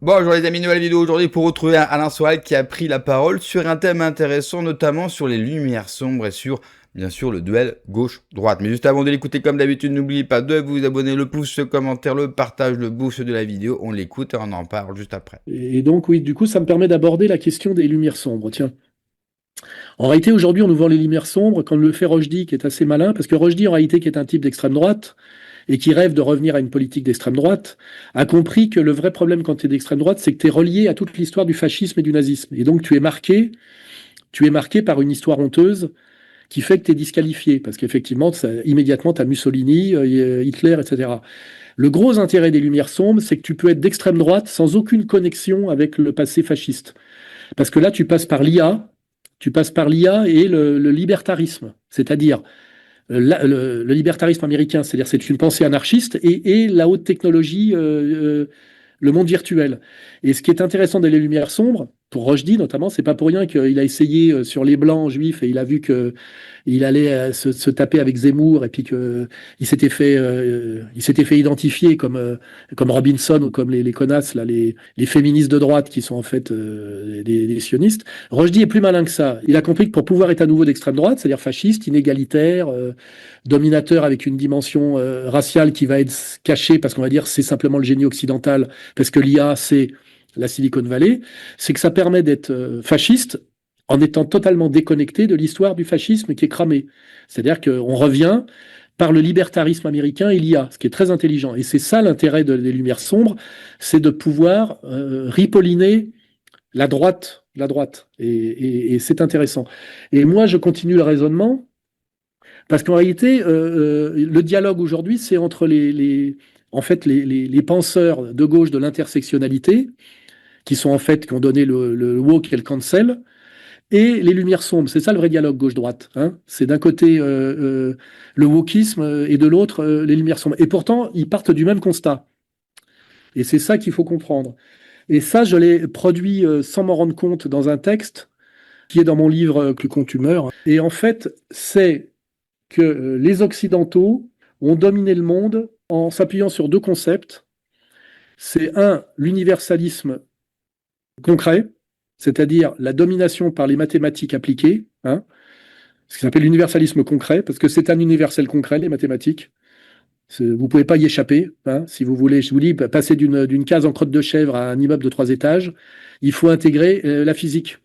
Bonjour les amis, nouvelle vidéo aujourd'hui pour retrouver Alain Soral qui a pris la parole sur un thème intéressant, notamment sur les lumières sombres et sur, bien sûr, le duel gauche-droite. Mais juste avant de l'écouter, comme d'habitude, n'oubliez pas de vous abonner, le pouce, le commentaire, le partage, le boost de la vidéo. On l'écoute et on en parle juste après. Et donc, oui, du coup, ça me permet d'aborder la question des lumières sombres. Tiens, en réalité, aujourd'hui, on nous vend les lumières sombres, comme le fait Rochdy, qui est assez malin, parce que Rochdy, en réalité, qui est un type d'extrême droite, et qui rêve de revenir à une politique d'extrême droite, a compris que le vrai problème quand tu es d'extrême droite, c'est que tu es relié à toute l'histoire du fascisme et du nazisme. Et donc, tu es marqué par une histoire honteuse qui fait que tu es disqualifié, parce qu'effectivement, immédiatement, tu as Mussolini, Hitler, etc. Le gros intérêt des lumières sombres, c'est que tu peux être d'extrême droite sans aucune connexion avec le passé fasciste. Parce que là, tu passes par l'IA et le libertarisme, c'est-à-dire le libertarisme américain, c'est-à-dire c'est une pensée anarchiste et la haute technologie, le monde virtuel. Et ce qui est intéressant dans les lumières sombres, pour Rushdie notamment, c'est pas pour rien qu'il a essayé sur les blancs juifs et il a vu que il allait se taper avec Zemmour et puis que il s'était fait identifier comme Robinson ou comme les connasses là, les féministes de droite qui sont en fait des sionistes. Rushdie est plus malin que ça. Il a compris que pour pouvoir être à nouveau d'extrême droite, c'est-à-dire fasciste, inégalitaire, dominateur avec une dimension raciale qui va être cachée parce qu'on va dire c'est simplement le génie occidental, parce que l'IA c'est la Silicon Valley, c'est que ça permet d'être fasciste en étant totalement déconnecté de l'histoire du fascisme qui est cramée. C'est-à-dire qu'on revient par le libertarisme américain et l'IA, ce qui est très intelligent. Et c'est ça l'intérêt des Lumières sombres, c'est de pouvoir ripolliner la droite. Et c'est intéressant. Et moi, je continue le raisonnement, parce qu'en réalité, le dialogue aujourd'hui, c'est entre en fait, les penseurs de gauche de l'intersectionnalité, qui sont en fait, qui ont donné le woke et le cancel, et les lumières sombres. C'est ça le vrai dialogue gauche-droite, hein. C'est d'un côté le wokisme et de l'autre les lumières sombres. Et pourtant, ils partent du même constat. Et c'est ça qu'il faut comprendre. Et ça, je l'ai produit sans m'en rendre compte dans un texte qui est dans mon livre Que quand tu meurs. Et en fait, c'est que les Occidentaux ont dominé le monde en s'appuyant sur deux concepts. C'est un, l'universalisme concret, c'est-à-dire la domination par les mathématiques appliquées, hein, ce qui s'appelle l'universalisme concret, parce que c'est un universel concret, les mathématiques. Vous ne pouvez pas y échapper, hein, si vous voulez. Je vous dis, passer d'une case en crotte de chèvre à un immeuble de 3 étages, il faut intégrer la physique.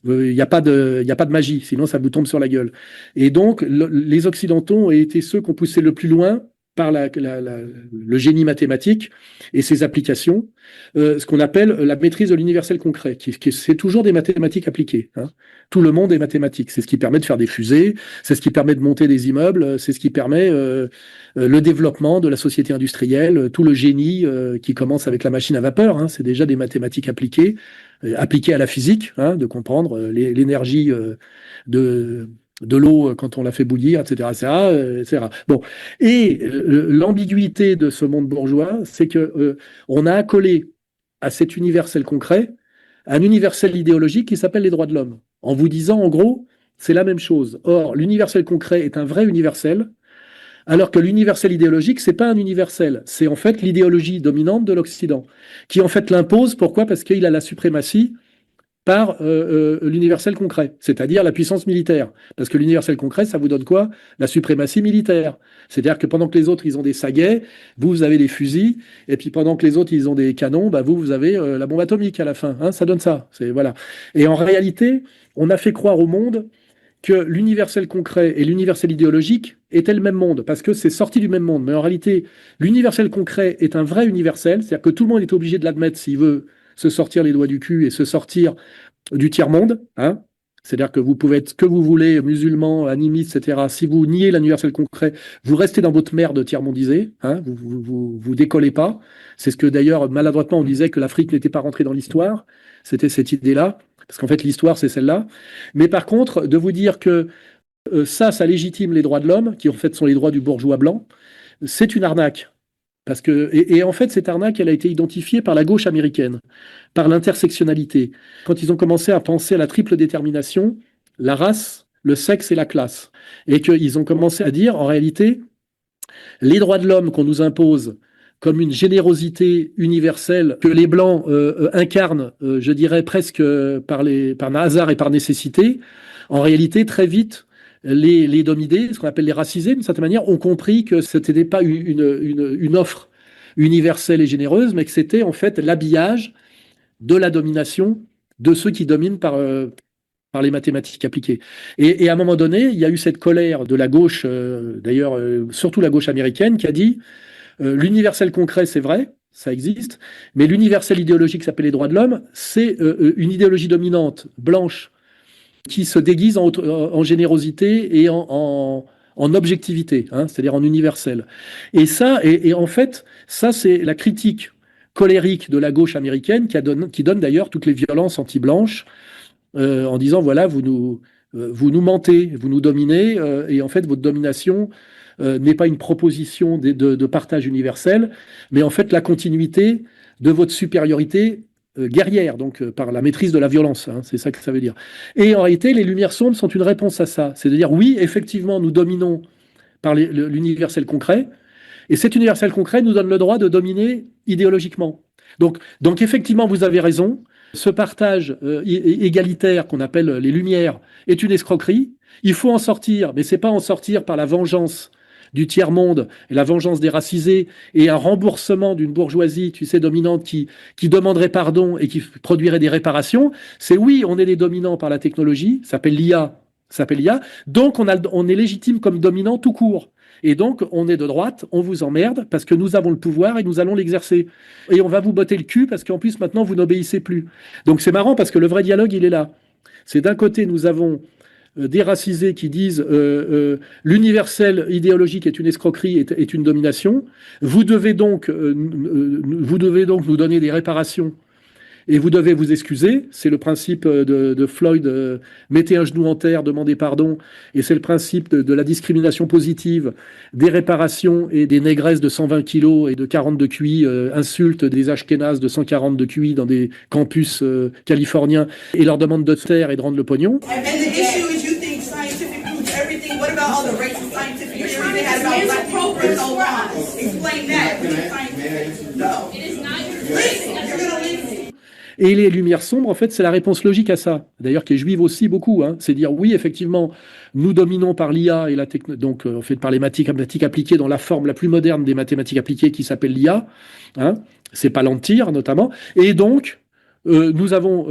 Il n'y a pas de magie, sinon ça vous tombe sur la gueule. Et donc, les Occidentaux ont été ceux qui ont poussé le plus loin par le génie mathématique et ses applications, ce qu'on appelle la maîtrise de l'universel concret, c'est toujours des mathématiques appliquées, hein. Tout le monde est mathématique. C'est ce qui permet de faire des fusées, c'est ce qui permet de monter des immeubles, c'est ce qui permet le développement de la société industrielle, tout le génie qui commence avec la machine à vapeur, hein, c'est déjà des mathématiques appliquées à la physique, hein, de comprendre l'énergie de l'eau quand on la fait bouillir, etc., etc., etc. Bon, et l'ambiguïté de ce monde bourgeois, c'est que on a accolé à cet universel concret un universel idéologique qui s'appelle les droits de l'homme, en vous disant en gros, c'est la même chose. Or, l'universel concret est un vrai universel, alors que l'universel idéologique, c'est pas un universel, c'est en fait l'idéologie dominante de l'Occident, qui en fait l'impose. Pourquoi? Parce qu'il a la suprématie par l'universel concret, c'est-à-dire la puissance militaire. Parce que l'universel concret, ça vous donne quoi? La suprématie militaire. C'est-à-dire que pendant que les autres, ils ont des saguets, vous avez des fusils, et puis pendant que les autres, ils ont des canons, bah vous avez la bombe atomique à la fin, hein, ça donne ça. Voilà. Et en réalité, on a fait croire au monde que l'universel concret et l'universel idéologique étaient le même monde, parce que c'est sorti du même monde. Mais en réalité, l'universel concret est un vrai universel, c'est-à-dire que tout le monde est obligé de l'admettre s'il veut se sortir les doigts du cul et se sortir du tiers-monde, hein. C'est-à-dire que vous pouvez être ce que vous voulez, musulman, animiste, etc. Si vous niez l'universel concret, vous restez dans votre merde tiers-mondisée, hein, vous décollez pas. C'est ce que d'ailleurs, maladroitement, on disait que l'Afrique n'était pas rentrée dans l'histoire. C'était cette idée-là. Parce qu'en fait, l'histoire, c'est celle-là. Mais par contre, de vous dire que ça légitime les droits de l'homme, qui en fait sont les droits du bourgeois blanc, c'est une arnaque. Et en fait, cette arnaque, elle a été identifiée par la gauche américaine, par l'intersectionnalité. Quand ils ont commencé à penser à la triple détermination, la race, le sexe et la classe. Et qu'ils ont commencé à dire, en réalité, les droits de l'homme qu'on nous impose comme une générosité universelle que les Blancs incarnent, je dirais presque par hasard et par nécessité, en réalité, très vite, les dominés, ce qu'on appelle les racisés, d'une certaine manière, ont compris que ce n'était pas une offre universelle et généreuse, mais que c'était en fait l'habillage de la domination de ceux qui dominent par les mathématiques appliquées. Et à un moment donné, il y a eu cette colère de la gauche, d'ailleurs, surtout la gauche américaine, qui a dit l'universel concret, c'est vrai, ça existe, mais l'universel idéologique qui s'appelle les droits de l'homme, c'est une idéologie dominante, blanche, qui se déguise en générosité et en objectivité, hein, c'est-à-dire en universel. Et ça, et en fait, ça, c'est la critique colérique de la gauche américaine qui donne d'ailleurs toutes les violences anti-blanches en disant, voilà, vous nous mentez, vous nous dominez, et en fait, votre domination n'est pas une proposition de partage universel, mais en fait la continuité de votre supériorité guerrière, donc par la maîtrise de la violence, hein, c'est ça que ça veut dire. Et en réalité, les Lumières sombres sont une réponse à ça. C'est de dire, oui, effectivement, nous dominons par l'universel concret, et cet universel concret nous donne le droit de dominer idéologiquement. Donc effectivement, vous avez raison, ce partage égalitaire qu'on appelle les Lumières est une escroquerie. Il faut en sortir, mais c'est pas en sortir par la vengeance du tiers-monde et la vengeance des racisés et un remboursement d'une bourgeoisie, tu sais, dominante qui demanderait pardon et qui produirait des réparations. C'est oui, on est les dominants par la technologie, ça s'appelle l'IA, donc on est légitime comme dominant tout court. Et donc, on est de droite, on vous emmerde parce que nous avons le pouvoir et nous allons l'exercer. Et on va vous botter le cul parce qu'en plus, maintenant, vous n'obéissez plus. Donc, c'est marrant parce que le vrai dialogue, il est là. C'est d'un côté, nous avons des racisés qui disent l'universel idéologique est une escroquerie, est une domination. Vous devez donc nous donner des réparations et vous devez vous excuser. C'est le principe de Floyd, mettez un genou en terre, demandez pardon. Et c'est le principe de la discrimination positive, des réparations et des négresses de 120 kilos et de 40 de QI, insultent des ashkénazes de 140 de QI dans des campus californiens et leur demande de terre et de rendre le pognon. What about all the racist scientific theories they had about black people for so long? Explain that. No. It is not your you're gonna leave. Et les Lumières sombres, en fait, c'est la réponse logique à ça. D'ailleurs, qui est juive aussi beaucoup. Hein. C'est dire, oui, effectivement, nous dominons par l'IA et la technologie, donc en fait par les mathématiques appliquées dans la forme la plus moderne des mathématiques appliquées qui s'appelle l'IA. Hein. C'est Palantir, notamment. Et donc, nous avons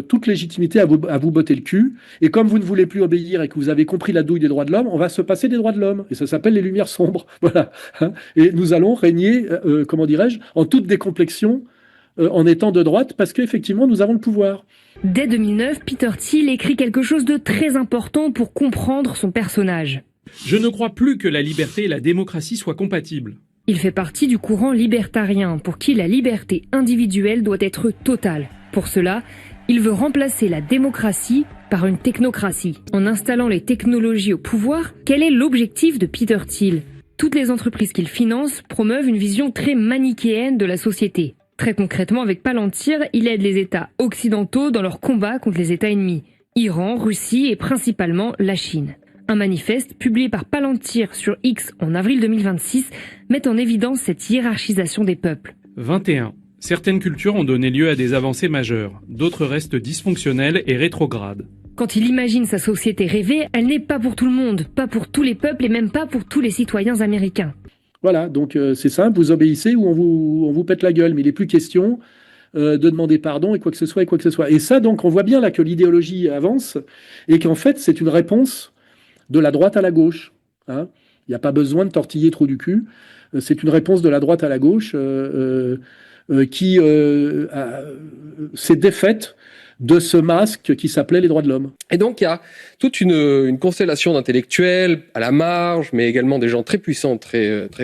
toute légitimité à vous botter le cul. Et comme vous ne voulez plus obéir et que vous avez compris la douille des droits de l'homme, on va se passer des droits de l'homme. Et ça s'appelle les Lumières sombres. Voilà. Hein. Et nous allons régner, comment dirais-je, en toute décomplexion, en étant de droite, parce qu'effectivement, nous avons le pouvoir. Dès 2009, Peter Thiel écrit quelque chose de très important pour comprendre son personnage. Je ne crois plus que la liberté et la démocratie soient compatibles. Il fait partie du courant libertarien, pour qui la liberté individuelle doit être totale. Pour cela, il veut remplacer la démocratie par une technocratie. En installant les technologies au pouvoir, quel est l'objectif de Peter Thiel ? Toutes les entreprises qu'il finance promeuvent une vision très manichéenne de la société. Très concrètement, avec Palantir, il aide les États occidentaux dans leur combat contre les États ennemis, Iran, Russie et principalement la Chine. Un manifeste publié par Palantir sur X en avril 2026 met en évidence cette hiérarchisation des peuples. 21. Certaines cultures ont donné lieu à des avancées majeures, d'autres restent dysfonctionnelles et rétrogrades. Quand il imagine sa société rêvée, elle n'est pas pour tout le monde, pas pour tous les peuples et même pas pour tous les citoyens américains. Voilà, donc c'est simple, vous obéissez ou on vous pète la gueule, mais il n'est plus question de demander pardon et quoi que ce soit. Et ça, donc, on voit bien là que l'idéologie avance et qu'en fait, c'est une réponse de la droite à la gauche. Hein. Il n'y a pas besoin de tortiller trop du cul. C'est une réponse de la droite à la gauche qui s'est défaite de ce masque qui s'appelait les droits de l'homme. Et donc, il y a toute une constellation d'intellectuels à la marge, mais également des gens très puissants, très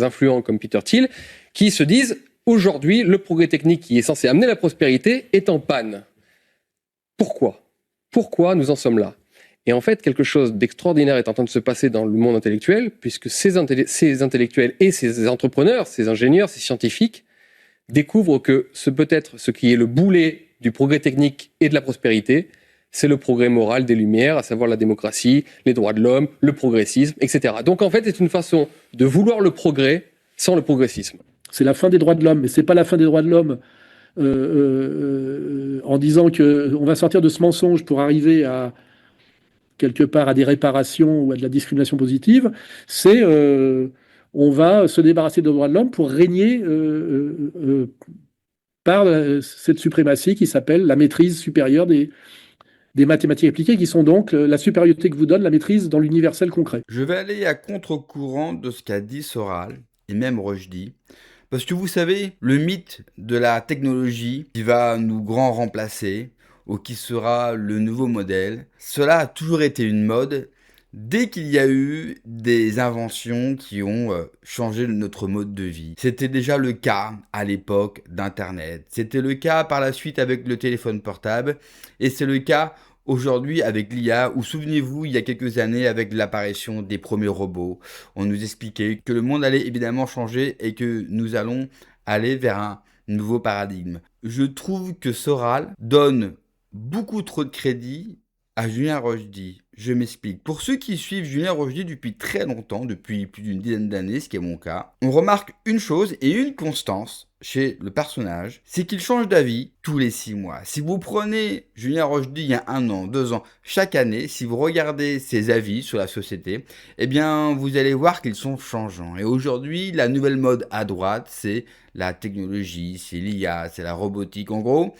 influents comme Peter Thiel, qui se disent, aujourd'hui, le progrès technique qui est censé amener la prospérité est en panne. Pourquoi nous en sommes là ? Et en fait, quelque chose d'extraordinaire est en train de se passer dans le monde intellectuel, puisque ces intellectuels et ces entrepreneurs, ces ingénieurs, ces scientifiques, découvrent que ce qui est le boulet du progrès technique et de la prospérité, c'est le progrès moral des Lumières, à savoir la démocratie, les droits de l'homme, le progressisme, etc. Donc en fait, c'est une façon de vouloir le progrès sans le progressisme. C'est la fin des droits de l'homme, mais c'est pas la fin des droits de l'homme en disant que on va sortir de ce mensonge pour arriver à quelque part à des réparations ou à de la discrimination positive. C'est on va se débarrasser des droits de l'homme pour régner par cette suprématie qui s'appelle la maîtrise supérieure des mathématiques appliquées, qui sont donc la supériorité que vous donne la maîtrise dans l'universel concret. Je vais aller à contre-courant de ce qu'a dit Soral, et même Rushdie, parce que vous savez, le mythe de la technologie qui va nous grand remplacer, ou qui sera le nouveau modèle, cela a toujours été une mode dès qu'il y a eu des inventions qui ont changé notre mode de vie. C'était déjà le cas à l'époque d'Internet, c'était le cas par la suite avec le téléphone portable, et c'est le cas aujourd'hui avec l'IA, ou souvenez-vous, il y a quelques années, avec l'apparition des premiers robots, on nous expliquait que le monde allait évidemment changer et que nous allons aller vers un nouveau paradigme. Je trouve que Soral donne beaucoup trop de crédit à Julien Rushdie. Je m'explique. Pour ceux qui suivent Julien Rushdie depuis très longtemps, depuis plus d'une dizaine d'années, ce qui est mon cas, on remarque une chose et une constance chez le personnage, c'est qu'il change d'avis tous les 6 mois. Si vous prenez Julien Rushdie il y a 1 an, 2 ans, chaque année, si vous regardez ses avis sur la société, eh bien, vous allez voir qu'ils sont changeants. Et aujourd'hui, la nouvelle mode à droite, c'est la technologie, c'est l'IA, c'est la robotique. En gros,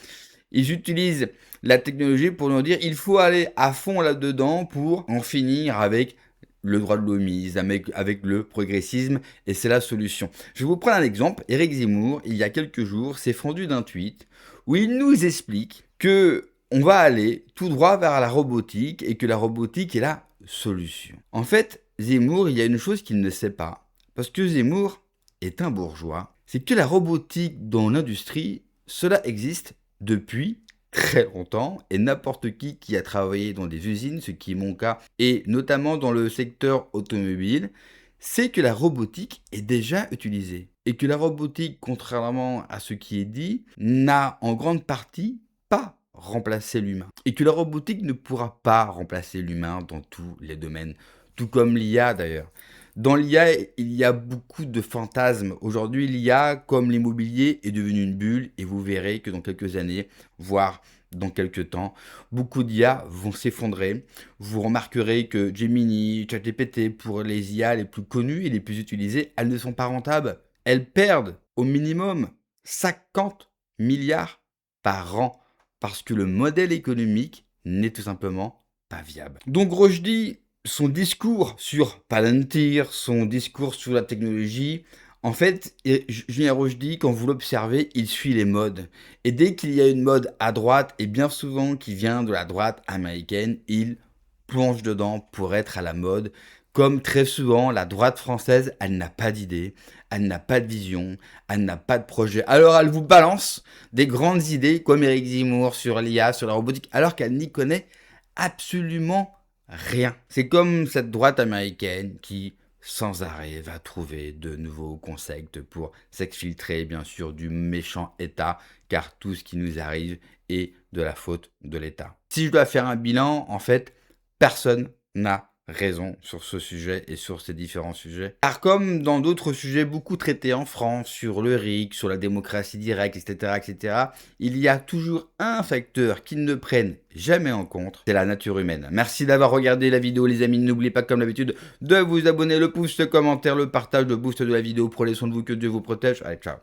ils utilisent la technologie pour nous dire il faut aller à fond là-dedans pour en finir avec le droit de l'homisme, avec le progressisme, et c'est la solution. Je vais vous prendre un exemple. Éric Zemmour, il y a quelques jours, s'est fendu d'un tweet où il nous explique que on va aller tout droit vers la robotique et que la robotique est la solution. En fait, Zemmour, il y a une chose qu'il ne sait pas, parce que Zemmour est un bourgeois, c'est que la robotique dans l'industrie, cela existe depuis très longtemps, et n'importe qui a travaillé dans des usines, ce qui est mon cas, et notamment dans le secteur automobile, c'est que la robotique est déjà utilisée. Et que la robotique, contrairement à ce qui est dit, n'a en grande partie pas remplacé l'humain. Et que la robotique ne pourra pas remplacer l'humain dans tous les domaines, tout comme l'IA d'ailleurs. Dans l'IA, il y a beaucoup de fantasmes. Aujourd'hui, l'IA, comme l'immobilier, est devenu une bulle et vous verrez que dans quelques années, voire dans quelques temps, beaucoup d'IA vont s'effondrer. Vous remarquerez que Gemini, ChatGPT, pour les IA les plus connues et les plus utilisées, elles ne sont pas rentables. Elles perdent au minimum 50 milliards par an parce que le modèle économique n'est tout simplement pas viable. Donc Rushdie, son discours sur Palantir, son discours sur la technologie, en fait, Julien Rushdie, quand vous l'observez, il suit les modes. Et dès qu'il y a une mode à droite, et bien souvent qui vient de la droite américaine, il plonge dedans pour être à la mode. Comme très souvent, la droite française, elle n'a pas d'idée, elle n'a pas de vision, elle n'a pas de projet. Alors elle vous balance des grandes idées comme Éric Zemmour sur l'IA, sur la robotique, alors qu'elle n'y connaît absolument rien. C'est comme cette droite américaine qui, sans arrêt, va trouver de nouveaux concepts pour s'exfiltrer, bien sûr, du méchant État, car tout ce qui nous arrive est de la faute de l'État. Si je dois faire un bilan, en fait, personne n'a raison sur ce sujet et sur ces différents sujets. Car comme dans d'autres sujets beaucoup traités en France, sur le RIC, sur la démocratie directe, etc., il y a toujours un facteur qu'ils ne prennent jamais en compte, c'est la nature humaine. Merci d'avoir regardé la vidéo les amis, n'oubliez pas comme d'habitude de vous abonner, le pouce, le commentaire, le partage, le boost de la vidéo. Prenez soin de vous, que Dieu vous protège. Allez, ciao.